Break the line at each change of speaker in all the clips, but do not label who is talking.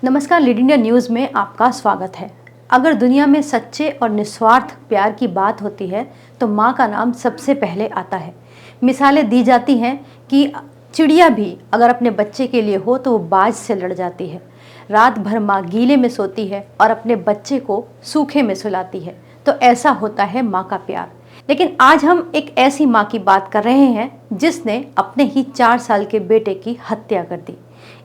नमस्कार, lead India news में आपका स्वागत है। अगर दुनिया में सच्चे और निस्वार्थ प्यार की बात होती है तो माँ का नाम सबसे पहले आता है। मिसालें दी जाती हैं कि चिड़िया भी अगर अपने बच्चे के लिए हो तो वो बाज से लड़ जाती है। रात भर माँ गीले में सोती है और अपने बच्चे को सूखे में सुलाती है। तो ऐसा होता है माँ का प्यार। लेकिन आज हम एक ऐसी माँ की बात कर रहे हैं जिसने अपने ही 4 साल के बेटे की हत्या कर दी।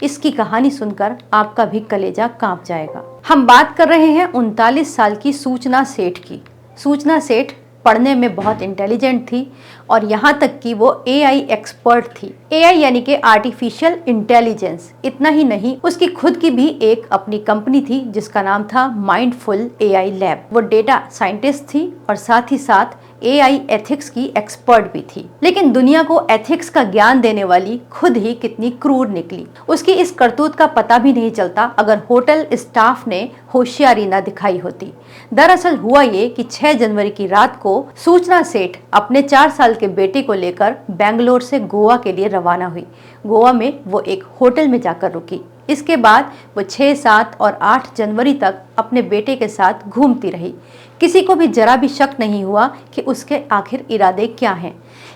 इसकी कहानी सुनकर आपका भी कलेजा कांप जाएगा। हम बात कर रहे हैं 39 साल की सूचना सेठ की। सूचना सेठ पढ़ने में बहुत इंटेलिजेंट थी और यहाँ तक कि वो एआई एक्सपर्ट थी। एआई यानी कि आर्टिफिशियल इंटेलिजेंस। इतना ही नहीं, उसकी खुद की भी एक अपनी कंपनी थी जिसका नाम था माइंडफुल एआई लैब। वो डेटा साइंटिस्ट थी और साथ ही साथ एआई एथिक्स की एक्सपर्ट भी थी। लेकिन दुनिया को एथिक्स का ज्ञान देने वाली खुद ही कितनी क्रूर निकली। उसकी इस करतूत का पता भी नहीं चलता अगर होटल स्टाफ ने होशियारी न दिखाई होती। दरअसल हुआ ये कि 6 जनवरी की रात को सूचना सेठ अपने 4 साल के बेटे को लेकर बेंगलोर से गोवा के लिए रवाना हुई। गोवा में वो एक होटल में जाकर रुकी। इसके बाद वो 6, 7 और 8 जनवरी तक अपने बेटे के साथ घूमती रही। किसी को भी जरा भी शक नहीं हुआ कि उसके आखिर इरादे क्या हैं।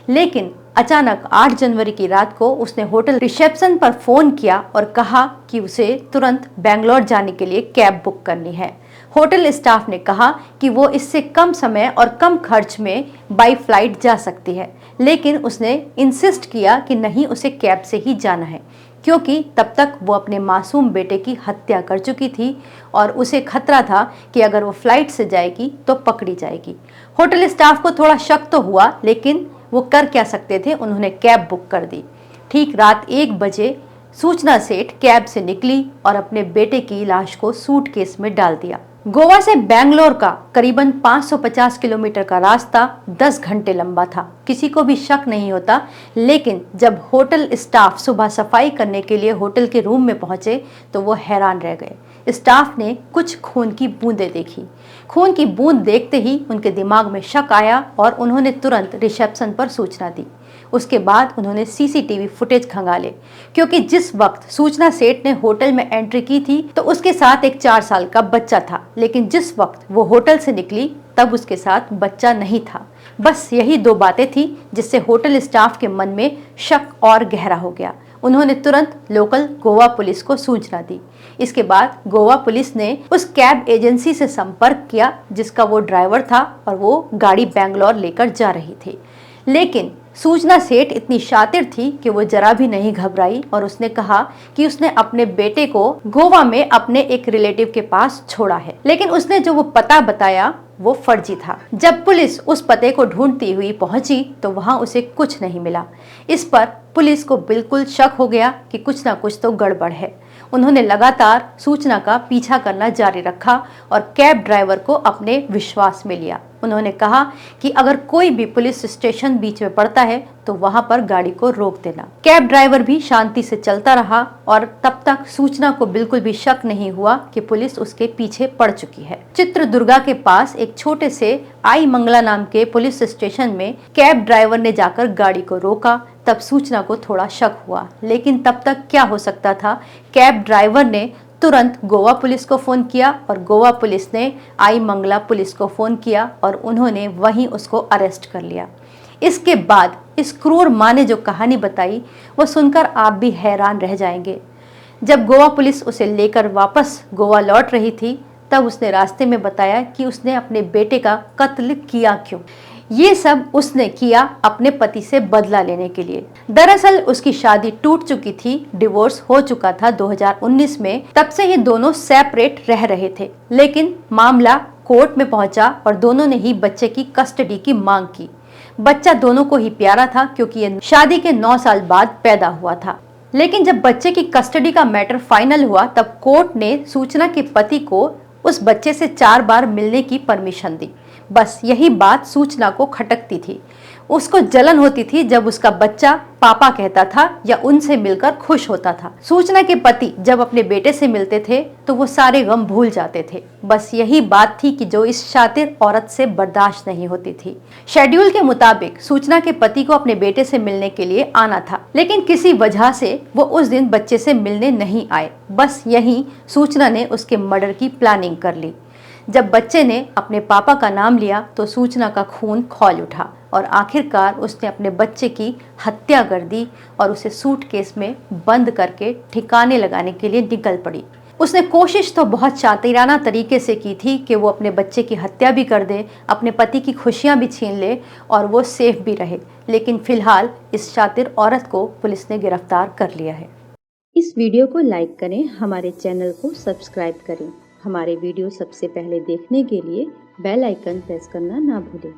लेकिन अचानक 8 जनवरी की रात को उसने होटल रिसेप्शन पर फोन किया और कहा कि उसे तुरंत बेंगलोर जाने के लिए कैब बुक करनी है। होटल स्टाफ ने कहा कि वो इससे कम समय और कम खर्च में बाई फ्लाइट जा सकती है, लेकिन उसने इंसिस्ट किया कि नहीं, उसे कैब से ही जाना है क्योंकि तब तक वो अपने मासूम बेटे की हत्या कर चुकी थी और उसे खतरा था कि अगर वो फ्लाइट से जाएगी तो पकड़ी जाएगी। होटल स्टाफ को थोड़ा शक तो हुआ, लेकिन वो कर क्या सकते थे, उन्होंने कैब बुक कर दी। ठीक रात 1 बजे सूचना सेठ कैब से निकली और अपने बेटे की लाश को सूटकेस में डाल दिया। गोवा से बेंगलोर का करीबन 550 किलोमीटर का रास्ता 10 घंटे लंबा था। किसी को भी शक नहीं होता, लेकिन जब होटल स्टाफ सुबह सफाई करने के लिए होटल के रूम में पहुंचे तो वो हैरान रह गए। स्टाफ ने कुछ खून की बूंदें देखी। खून की बूंद देखते ही उनके दिमाग में शक आया और उन्होंने तुरंत रिसेप्शन पर सूचना दी। उसके बाद उन्होंने सीसीटीवी फुटेज खंगाले क्योंकि जिस वक्त सूचना सेठ ने होटल में एंट्री की थी तो उसके साथ एक 4 साल का बच्चा था, लेकिन जिस वक्त वो होटल से निकली तब उसके साथ बच्चा नहीं था। बस यही 2 बातें थी जिससे होटल स्टाफ के मन में शक और गहरा हो गया। उन्होंने तुरंत लोकल गोवा पुलिस को सूचना दी। इसके बाद गोवा पुलिस ने उस कैब एजेंसी से संपर्क किया जिसका वो ड्राइवर था और वो गाड़ी बेंगलोर लेकर जा रही थी। लेकिन सूचना सेठ इतनी शातिर थी कि वो जरा भी नहीं घबराई और उसने कहा कि उसने अपने बेटे को गोवा में अपने एक रिलेटिव के पास छोड़ा है, लेकिन उसने जो वो पता बताया वो फर्जी था। जब पुलिस उस पते को ढूंढती हुई पहुंची तो वहां उसे कुछ नहीं मिला। इस पर पुलिस को बिल्कुल शक हो गया कि कुछ ना कुछ तो गड़बड़ है। उन्होंने लगातार सूचना का पीछा करना जारी रखा और कैब ड्राइवर को अपने विश्वास में लिया। उन्होंने कहा कि अगर कोई भी पुलिस स्टेशन बीच में पड़ता है तो वहां पर गाड़ी को रोक देना। कैब ड्राइवर भी शांति से चलता रहा और तब तक सूचना को बिल्कुल भी शक नहीं हुआ कि पुलिस उसके पीछे पड़ चुकी है। चित्रदुर्गा के पास एक छोटे से आई मंगला नाम के पुलिस स्टेशन में कैब ड्राइवर ने जाकर गाड़ी को रोका। तब सूचना को थोड़ा शक हुआ, लेकिन तब तक क्या हो सकता था, कैब ड्राइवर ने तुरंत गोवा पुलिस को फोन किया और गोवा पुलिस ने आई मंगला पुलिस को फोन किया और उन्होंने वहीं उसको अरेस्ट कर लिया। इसके बाद इस क्रूर माँ ने जो कहानी बताई वो सुनकर आप भी हैरान रह जाएंगे। जब गोवा पुलिस उसे लेकर वापस गोवा लौट रही थी तब उसने रास्ते में बताया कि उसने अपने बेटे का कत्ल किया क्यों। ये सब उसने किया अपने पति से बदला लेने के लिए। दरअसल उसकी शादी टूट चुकी थी, डिवोर्स हो चुका था 2019 में। तब से ही दोनों सेपरेट रह रहे थे, लेकिन मामला कोर्ट में पहुंचा और दोनों ने ही बच्चे की कस्टडी की मांग की। बच्चा दोनों को ही प्यारा था क्योंकि ये शादी के 9 साल बाद पैदा हुआ था। लेकिन जब बच्चे की कस्टडी का मैटर फाइनल हुआ तब कोर्ट ने सूचना के पति को उस बच्चे से 4 बार मिलने की परमिशन दी। बस यही बात सूचना को खटकती थी। उसको जलन होती थी जब उसका बच्चा पापा कहता था या उनसे मिलकर खुश होता था। सूचना के पति जब अपने बेटे से मिलते थे तो वो सारे गम भूल जाते थे। बस यही बात थी कि जो इस शातिर औरत से बर्दाश्त नहीं होती थी। शेड्यूल के मुताबिक सूचना के पति को अपने बेटे से मिलने के लिए आना था, लेकिन किसी वजह से वो उस दिन बच्चे से मिलने नहीं आए। बस यही सूचना ने उसके मर्डर की प्लानिंग कर ली। जब बच्चे ने अपने पापा का नाम लिया तो सूचना का खून खौल उठा और आखिरकार उसने अपने बच्चे की हत्या कर दी और उसे सूटकेस में बंद करके ठिकाने लगाने के लिए निकल पड़ी। उसने कोशिश तो बहुत शातिराना तरीके से की थी कि वो अपने बच्चे की हत्या भी कर दे, अपने पति की खुशियां भी छीन ले और वो सेफ भी रहे, लेकिन फिलहाल इस शातिर औरत को पुलिस ने गिरफ्तार कर लिया है। इस वीडियो को लाइक करें, हमारे चैनल को सब्सक्राइब करें। हमारे वीडियो सबसे पहले देखने के लिए बेल आइकन प्रेस करना ना भूलें।